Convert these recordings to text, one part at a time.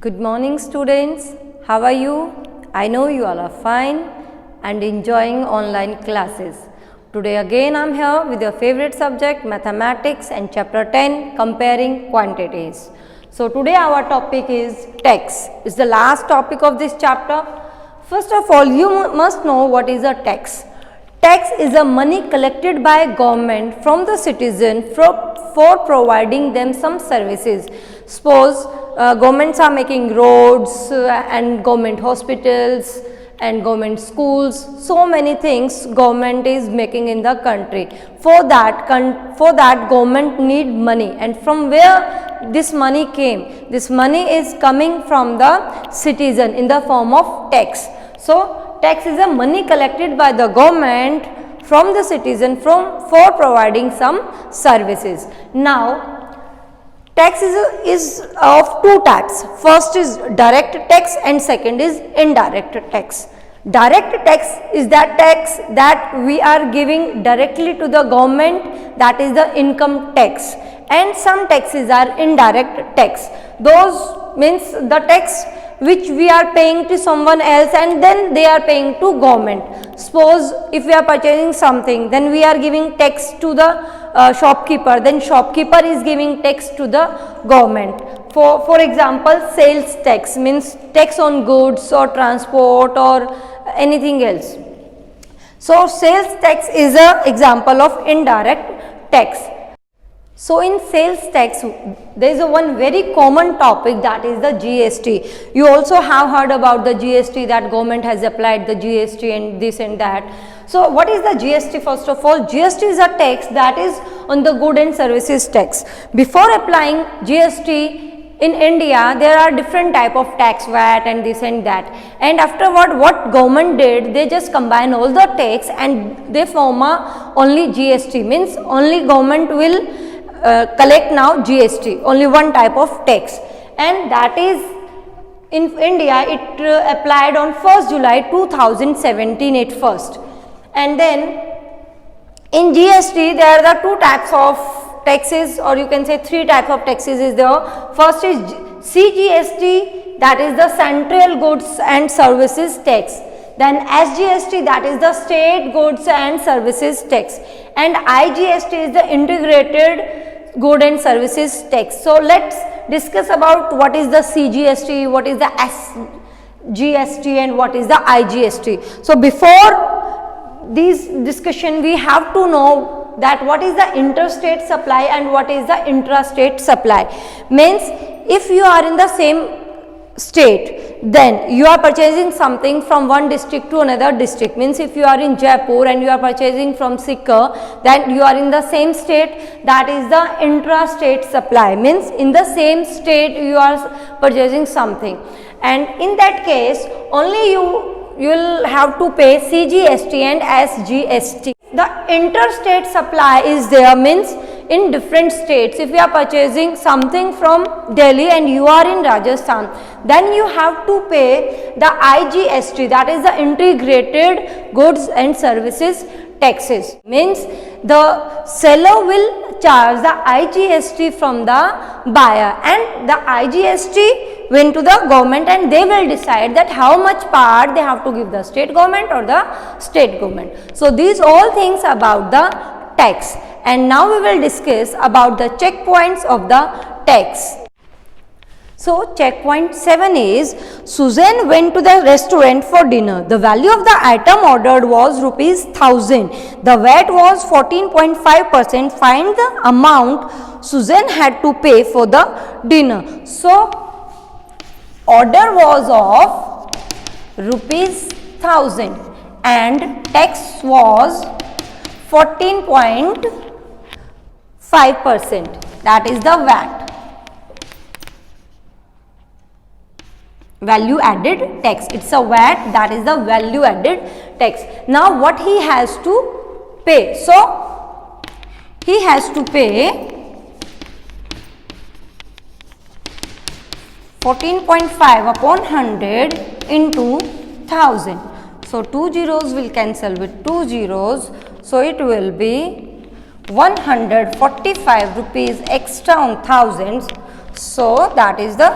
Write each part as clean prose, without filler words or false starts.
Good morning students, how are you? I know you all are fine and enjoying online classes. Today again I am here with your favorite subject mathematics and chapter 10 comparing quantities. So today our topic is tax. It's the last topic of this chapter. First of all, you must know what is a tax. Tax is a money collected by government from the citizen for providing them some services. Suppose governments are making roads and government hospitals and government schools, so many things government is making in the country. For that government need money, and from where this money came? This money is coming from the citizen in the form of tax. So tax is a money collected by the government from the citizen for providing some services. Now tax is of two types. First is direct tax and second is indirect tax. Direct tax is that tax that we are giving directly to the government, that is the income tax, and some taxes are indirect tax. Those means the tax which we are paying to someone else and then they are paying to government. Suppose if we are purchasing something, then we are giving tax to the shopkeeper, then shopkeeper is giving tax to the government. For example, sales tax means tax on goods or transport or anything else. So sales tax is an example of indirect tax. So in sales tax, there is one very common topic, that is the GST. You also have heard about the GST, that government has applied the GST and this and that. So what is the GST? First of all, GST is a tax that is on the good and services tax. Before applying GST in India, there are different type of tax, VAT and this and that. And afterward, what government did, they just combine all the tax and they form only GST, means only government will collect now GST, only one type of tax, and that is in India it applied on 1st July 2017 at first. And then in GST there are the two types of taxes, or you can say three types of taxes is there. First is CGST, that is the Central Goods and Services Tax. Then SGST, that is the State Goods and Services Tax, and IGST is the Integrated Good and Services Tax. So let's discuss about what is the CGST, what is the SGST and what is the IGST. So before this discussion, we have to know that what is the interstate supply and what is the intrastate supply. Means if you are in the same state, then you are purchasing something from one district to another district. Means if you are in Jaipur and you are purchasing from Sikar, then you are in the same state, that is the intrastate supply. Means in the same state you are purchasing something, and in that case only you will have to pay CGST and SGST. The interstate supply is there, means in different states. If you are purchasing something from Delhi and you are in Rajasthan, then you have to pay the IGST, that is the Integrated Goods and Services Taxes. Means the seller will charge the IGST from the buyer, and the IGST went to the government and they will decide that how much part they have to give the state government or the state government. So these all things about the tax. And now we will discuss about the checkpoints of the tax. So checkpoint 7 is, Susan went to the restaurant for dinner. The value of the item ordered was ₹1000. The VAT was 14.5%. Find the amount Susan had to pay for the dinner. So order was of ₹1000 and tax was 14.5%, that is the VAT, value added tax. It's a VAT, that is the value added tax. Now what he has to pay? So he has to pay 14.5 upon 100 into 1000. So 2 zeros will cancel with 2 zeros. So it will be 145 rupees extra on thousands. So that is the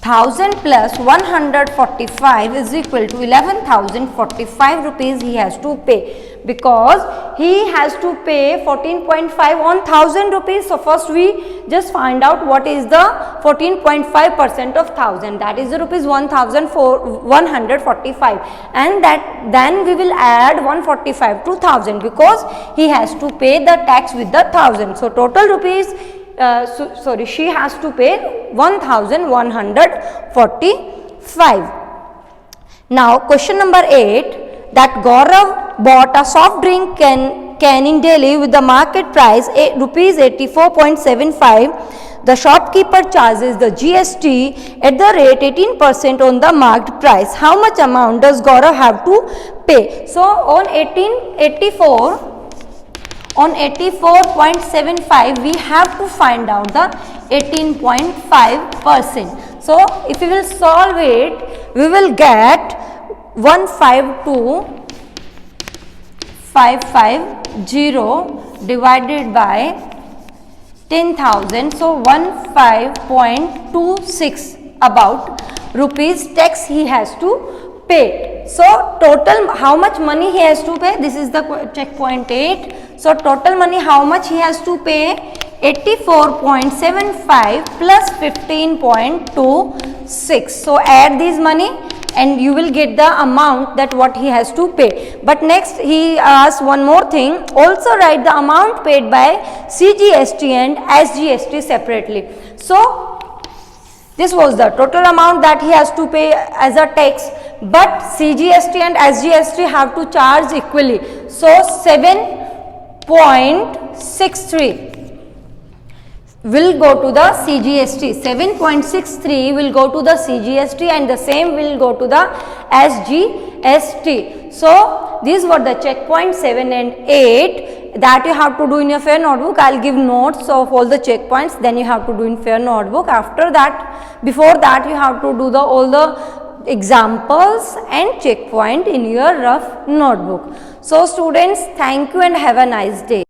1000 plus 145 is equal to 11,045 rupees he has to pay, because he has to pay 14.5 on 1000 rupees. So, first we just find out what is the 14.5% of 1000, that is the rupees 1,145, and that then we will add 145 to 1000 because he has to pay the tax with the 1000. So, total rupees she has to pay 1,145. Now, question number 8, that Gaurav bought a soft drink can in Delhi with the market price rupees 84.75. The shopkeeper charges the GST at the rate 18% on the marked price. How much amount does Gaurav have to pay? So, on 84.75 we have to find out the 18.5%. So, if we will solve it, we will get 152,550 divided by 10,000. So, 15.26 about rupees tax he has to pay. So, total how much money he has to pay? This is the checkpoint 8. So, total money how much he has to pay? 84.75 plus 15.26. So, add this money and you will get the amount that what he has to pay. But next he asks one more thing, also write the amount paid by CGST and SGST separately. So, this was the total amount that he has to pay as a tax, but CGST and SGST have to charge equally. So, 7.63 will go to the CGST, 7.63 will go to the CGST and the same will go to the SGST. So, these were the checkpoints 7 and 8 that you have to do in your fair notebook. I will give notes of all the checkpoints, then you have to do in fair notebook. After that, before that you have to do all the examples and checkpoint in your rough notebook. So, students, thank you and have a nice day.